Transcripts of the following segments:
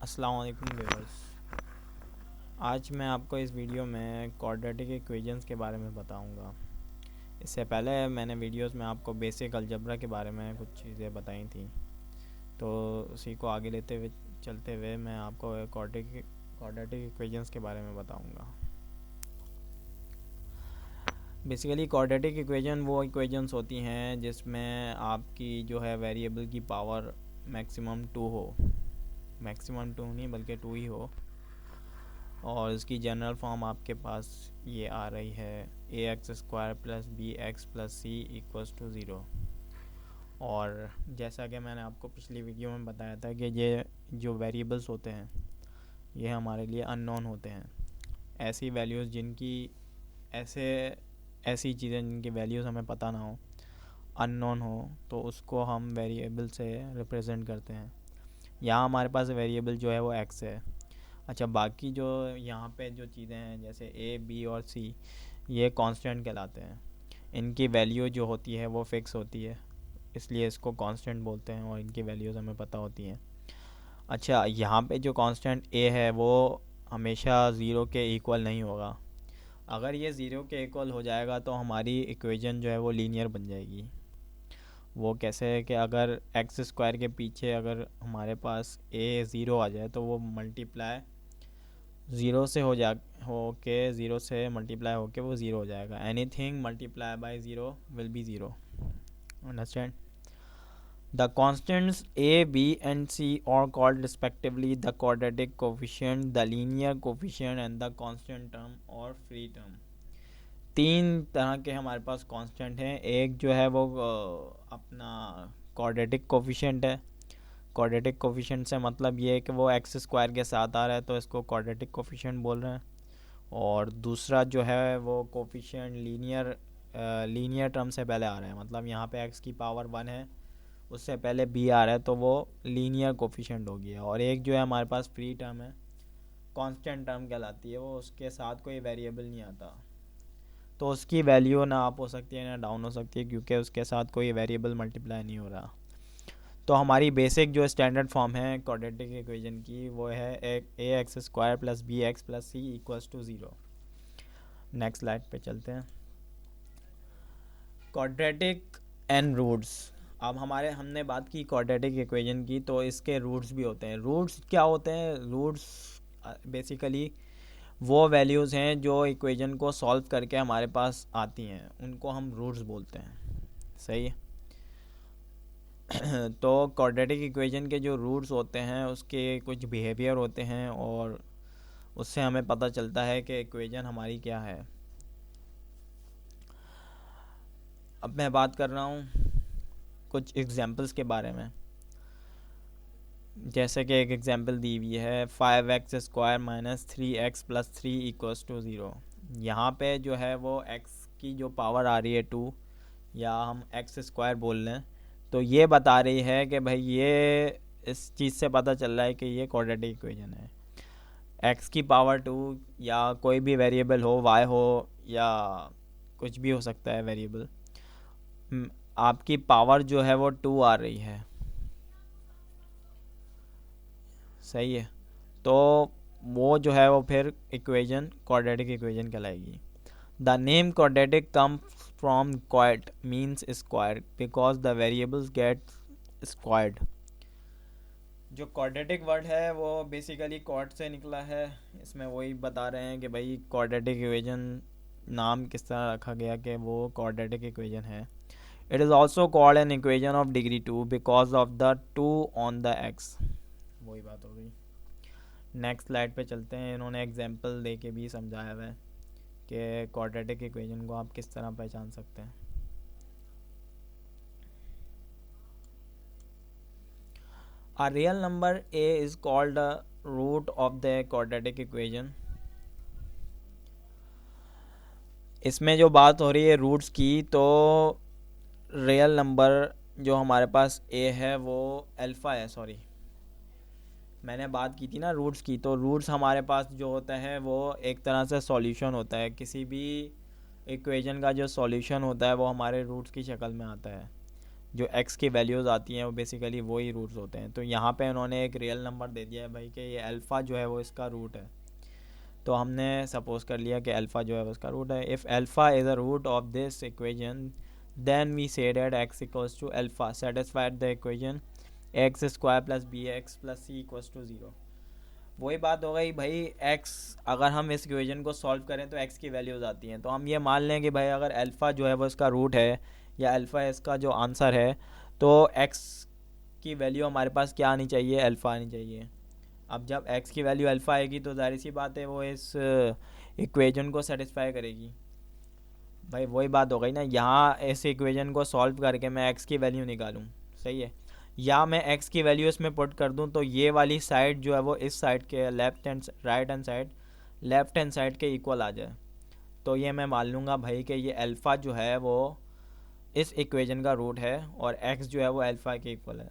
अस्सलाम वालेकुम व्यूअर्स। आज मैं आपको इस वीडियो में क्वाड्रेटिक इक्वेशंस के बारे में बताऊंगा। इससे पहले मैंने वीडियोस में आपको बेसिक अलजेब्रा के बारे में कुछ चीज़ें बताई थी, तो उसी को आगे लेते हुए चलते हुए मैं आपको क्वाड्रेटिक इक्वेशंस के बारे में बताऊंगा। बेसिकली क्वाड्रेटिक इक्वेशन वो इक्वेशंस होती हैं जिसमें आपकी जो है वेरिएबल की पावर मैक्सिमम 2 हो, मैक्सिमम 2 नहीं बल्कि 2 ही हो, और इसकी जनरल फॉर्म आपके पास ये आ रही है ax² plus B x plus C equals to 0। और जैसा कि मैंने आपको पिछली वीडियो में बताया था कि ये जो वेरिएबल्स होते हैं ये हमारे लिए अननोन होते हैं। ऐसी वैल्यूज़ जिनकी ऐसी चीज़ें जिनकी वैल्यूज़ हमें पता ना हो, अननोन हो, तो उसको हम वेरिएबल से रिप्रेजेंट करते हैं। यहाँ हमारे पास वेरिएबल जो है वो x है। अच्छा, बाकी जो यहाँ पे जो चीज़ें हैं जैसे ए बी और सी, ये कांस्टेंट कहलाते हैं। इनकी वैल्यू जो होती है वो फिक्स होती है, इसलिए इसको कांस्टेंट बोलते हैं और इनकी वैल्यूज़ हमें पता होती हैं। अच्छा, यहाँ पे जो कांस्टेंट ए है वो हमेशा ज़ीरो के इक्वल नहीं होगा। अगर ये ज़ीरो के इक्वल हो जाएगा तो हमारी इक्वेशन जो है वो लीनियर बन जाएगी। वो कैसे है कि अगर x² के पीछे अगर हमारे पास a 0 आ जाए तो वो मल्टीप्लाई ज़ीरो से ज़ीरो से मल्टीप्लाई होके वो ज़ीरो हो जाएगा। Anything multiply by zero will be zero. Understand? The constants a b and c are called respectively the quadratic coefficient, the linear coefficient and the constant term or free term। तीन तरह के हमारे पास constant हैं। एक जो है वो अपना क्वाड्रेटिक कोफिशिएंट है। क्वाड्रेटिक कोफिशिएंट से मतलब ये है कि वो x² के साथ आ रहा है तो इसको क्वाड्रेटिक कोफिशिएंट बोल रहे हैं। और दूसरा जो है वो कोफिशिएंट लीनियर टर्म से पहले आ रहा है, मतलब यहाँ पे x की पावर 1 है, उससे पहले b आ रहा है तो वो लीनियर कोफिशिएंट हो गया। और एक जो है हमारे पास फ्री टर्म है, कांस्टेंट टर्म कहलाती है, वो उसके साथ कोई वेरिएबल नहीं आता, तो उसकी वैल्यू ना अप हो सकती है ना डाउन हो सकती है, क्योंकि उसके साथ कोई वेरिएबल मल्टीप्लाई नहीं हो रहा। तो हमारी बेसिक जो स्टैंडर्ड फॉर्म है क्वाड्रेटिक इक्वेशन की वो है ax² plus B x plus C equals to 0। Next slide पे चलते हैं। Quadratic and roots. अब हमने बात की क्वाड्रेटिक इक्वेशन की, तो इसके रूट्स भी होते हैं। रूट्स क्या होते हैं? रूट्स बेसिकली वो वैल्यूज़ हैं जो इक्वेशन को सॉल्व करके हमारे पास आती हैं, उनको हम रूट्स बोलते हैं। सही है। तो क्वाड्रेटिक इक्वेशन के जो रूट्स होते हैं उसके कुछ बिहेवियर होते हैं और उससे हमें पता चलता है कि इक्वेशन हमारी क्या है। अब मैं बात कर रहा हूँ कुछ एग्जांपल्स के बारे में। जैसे कि एक एग्जांपल दी हुई है 5x² minus 3x plus 3 equals to 0। यहाँ पे जो है वो x की जो पावर आ रही है 2, या हम x² बोल लें, तो ये बता रही है कि भाई ये इस चीज़ से पता चल रहा है कि ये क्वाड्रेटिक इक्वेशन है। x की पावर 2 या कोई भी वेरिएबल हो, y हो या कुछ भी हो सकता है वेरिएबल, आपकी पावर जो है वो 2 आ रही है। सही है। तो वो जो है वो फिर इक्वेशन क्वाड्रेटिक इक्वेशन कहलाएगी। The name quadratic comes from quad means square because the variables get squared. जो क्वाड्रेटिक वर्ड है वो बेसिकली क्वाड से निकला है। इसमें वही बता रहे हैं कि भाई क्वाड्रेटिक इक्वेशन नाम किस तरह रखा गया कि वो क्वाड्रेटिक इक्वेशन है। It is also called an equation of degree 2 because of the 2 on the x। वही बात हो गई। नेक्स्ट स्लाइड पे चलते हैं। इन्होंने एग्जांपल दे के भी समझाया हुआ है कि क्वाड्रेटिक इक्वेशन को आप किस तरह पहचान सकते हैं। A real number a is called the root of the quadratic equation। इसमें जो बात हो रही है रूट्स की, तो रियल नंबर जो हमारे पास a है वो अल्फ़ा है। सॉरी, मैंने बात की थी ना रूट्स की, तो रूट्स हमारे पास जो होता है वो एक तरह से सॉल्यूशन होता है। किसी भी इक्वेशन का जो सॉल्यूशन होता है वो हमारे रूट्स की शक्ल में आता है। जो एक्स की वैल्यूज़ आती हैं वो बेसिकली वही रूट्स होते हैं। तो यहाँ पे उन्होंने एक रियल नंबर दे दिया है भाई कि ये अल्फ़ा जो है वो इसका रूट है। तो हमने सपोज कर लिया कि अल्फ़ा जो है वो इसका रूट है। If alpha is a root of this equation then we say that x equals to alpha satisfied the equation x square plus B x plus C equals to zero. वही बात हो गई भाई, एक्स अगर हम इस equation को solve करें तो एक्स की वैल्यूज़ आती हैं। तो हम ये मान लें कि भाई अगर अल्फ़ा जो है वो इसका रूट है या अल्फ़ा इसका जो आंसर है, तो एक्स की वैल्यू हमारे पास क्या आनी चाहिए, अल्फ़ा आनी चाहिए। अब जब एक्स की वैल्यू अल्फ़ा आएगी तो जाहिर सी बात है वो इस इक्वेशन को सेटिस्फाई करेगी। भाई वही बात हो गई ना, यहाँ इस इक्वेशन को सॉल्व करके मैं एक्स की वैल्यू निकालूँ, सही है, या मैं एक्स की वैल्यू इसमें पुट कर दूँ तो ये वाली साइड जो है वो इस साइड के राइट हैंड साइड के इक्वल आ जाए। तो ये मैं मान लूँगा भाई कि ये अल्फ़ा जो है वो इस इक्वेशन का रूट है और एक्स जो है वो अल्फ़ा के इक्वल है।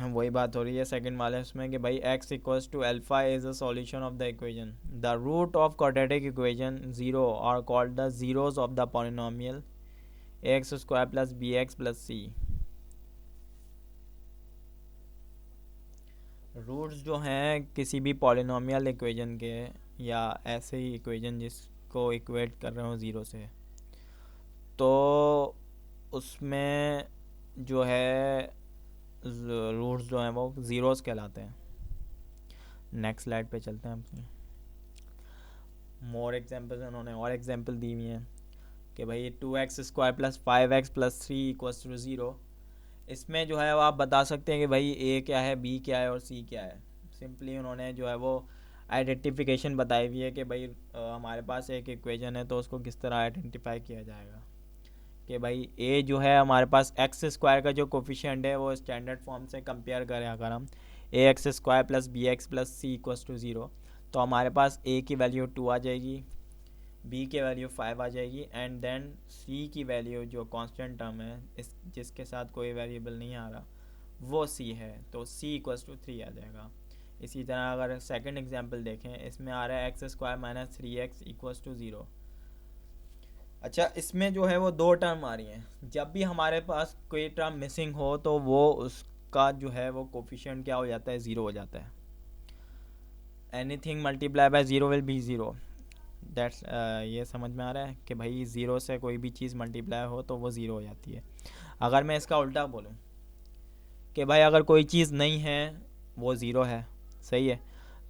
वही बात हो रही है सेकंड वाले उसमें कि भाई x equals to alpha is a solution of the equation. The root of quadratic equation zero are called the zeros of the polynomial x square plus B x plus c. Roots जो हैं किसी भी polynomial equation के या ऐसे ही equation जिसको equate कर रहे हो ज़ीरो से, तो उसमें जो है रूट्स जो हैं वो ज़ीरोज़ कहलाते हैं। नेक्स्ट स्लाइड पे चलते हैं अपनी। मोर एग्जांपल्स उन्होंने और एग्जांपल दी हुई हैं कि भाई 2x square plus 5x plus 3 equals to zero. इसमें जो है वो आप बता सकते हैं कि भाई a क्या है, b क्या है और c क्या है। सिंपली उन्होंने जो है वो आइडेंटिफिकेशन बताई हुई है कि भाई हमारे पास एक इक्वेशन है तो उसको किस तरह आइडेंटिफाई किया जाएगा कि भाई a जो है हमारे पास एक्स स्क्वायर का जो कोफिशिएंट है वो स्टैंडर्ड फॉर्म से कंपेयर करें अगर हम A X square plus B x plus C equals to zero, तो हमारे पास a की वैल्यू 2 आ जाएगी, b की वैल्यू 5 आ जाएगी एंड देन c की वैल्यू जो कांस्टेंट टर्म है इस जिसके साथ कोई वेरिएबल नहीं आ रहा वो c है, तो c इक्वल्स टू 3 आ जाएगा। इसी तरह अगर सेकंड एग्जांपल देखें, इसमें आ रहा है x square minus 3x equals to zero. अच्छा, इसमें जो है वो दो टर्म आ रही हैं। जब भी हमारे पास कोई टर्म मिसिंग हो तो वो उसका जो है वो कोफिशिएंट क्या हो जाता है, ज़ीरो हो जाता है। Anything multiply by zero will be zero. That's ये समझ में आ रहा है कि भाई ज़ीरो से कोई भी चीज़ मल्टीप्लाई हो तो वो ज़ीरो हो जाती है। अगर मैं इसका उल्टा बोलूँ कि भाई अगर कोई चीज़ नहीं है वो ज़ीरो है, सही है,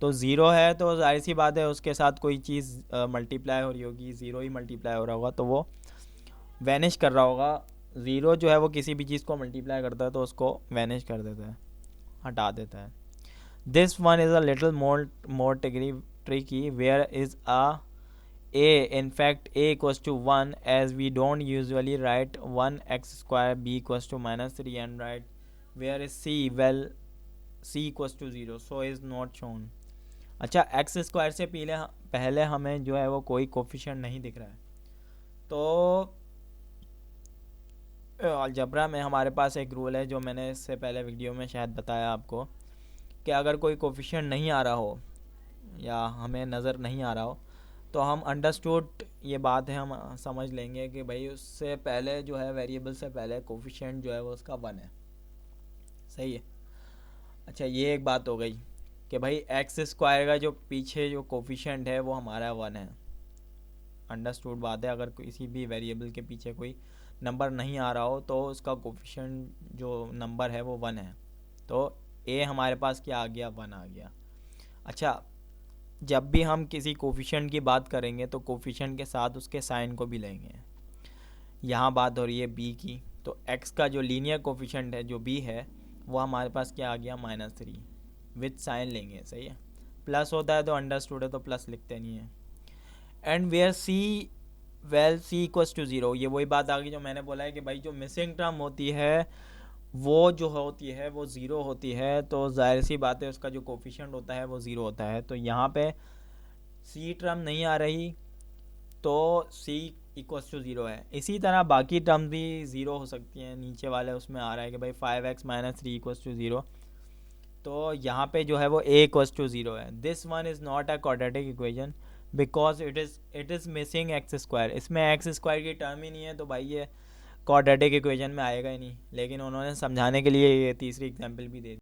तो ज़ीरो है तो जाहिर सी बात है उसके साथ कोई चीज़ मल्टीप्लाई हो रही होगी, ज़ीरो ही मल्टीप्लाई हो रहा होगा तो वो वैनिश कर रहा होगा। ज़ीरो जो है वो किसी भी चीज़ को मल्टीप्लाई करता है तो उसको वैनिश कर देता है, हटा देता है। This one is a little more tricky where is a in fact a equals to 1 as we don't usually write 1x square, b equals to minus 3 and write where is c, well c equals to 0 so is not shown। अच्छा, x square से पहले हमें जो है वो कोई coefficient नहीं दिख रहा है। तो अलजबरा में हमारे पास एक रूल है जो मैंने इससे पहले वीडियो में शायद बताया आपको कि अगर कोई कोफिशिएंट नहीं आ रहा हो या हमें नज़र नहीं आ रहा हो तो हम अंडरस्टूड ये बात है, हम समझ लेंगे कि भाई उससे पहले जो है वेरिएबल से पहले कोफिशिएंट जो है वो उसका 1 है, सही है। अच्छा, ये एक बात हो गई कि भाई एक्स स्क्वायर का जो पीछे जो कोफिशिएंट है वो हमारा 1 है, अंडरस्टूड बात है। अगर किसी भी वेरिएबल के पीछे कोई नंबर नहीं आ रहा हो तो उसका कोफिशिएंट जो नंबर है वो 1 है, तो ए हमारे पास क्या आ गया, 1 आ गया। अच्छा, जब भी हम किसी कोफिशिएंट की बात करेंगे तो कोफिशिएंट के साथ उसके साइन को भी लेंगे। यहाँ बात हो रही है b की, तो x का जो लीनियर कोफिशिएंट है जो b है वो हमारे पास क्या आ गया, -3 विथ साइन लेंगे, सही है। प्लस होता है तो अंडरस्टूड है तो प्लस लिखते नहीं है। And where c equals to 0, ये वही बात आ गई जो मैंने बोला है कि भाई जो मिसिंग टर्म होती है वो जो होती है वो ज़ीरो होती है, तो जाहिर सी बात है उसका जो कोफिशिएंट होता है वो ज़ीरो होता है। तो यहाँ पे सी टर्म नहीं आ रही तो सी इक्वल्स टू 0 है। इसी तरह बाकी टर्म भी ज़ीरो हो सकती हैं। नीचे वाले उसमें आ रहा है कि भाई 5x माइनस 3 इक्वल्स टू 0, तो यहाँ पे जो है वो a इक्वल्स टू 0 है। This one is not a quadratic equation because it is missing x square. इसमें एक्स स्क्वायर की टर्म ही नहीं है, तो भाई ये क्वाड्रेटिक इक्वेशन में आएगा ही नहीं, लेकिन उन्होंने समझाने के लिए ये तीसरी एग्जांपल भी दे दी।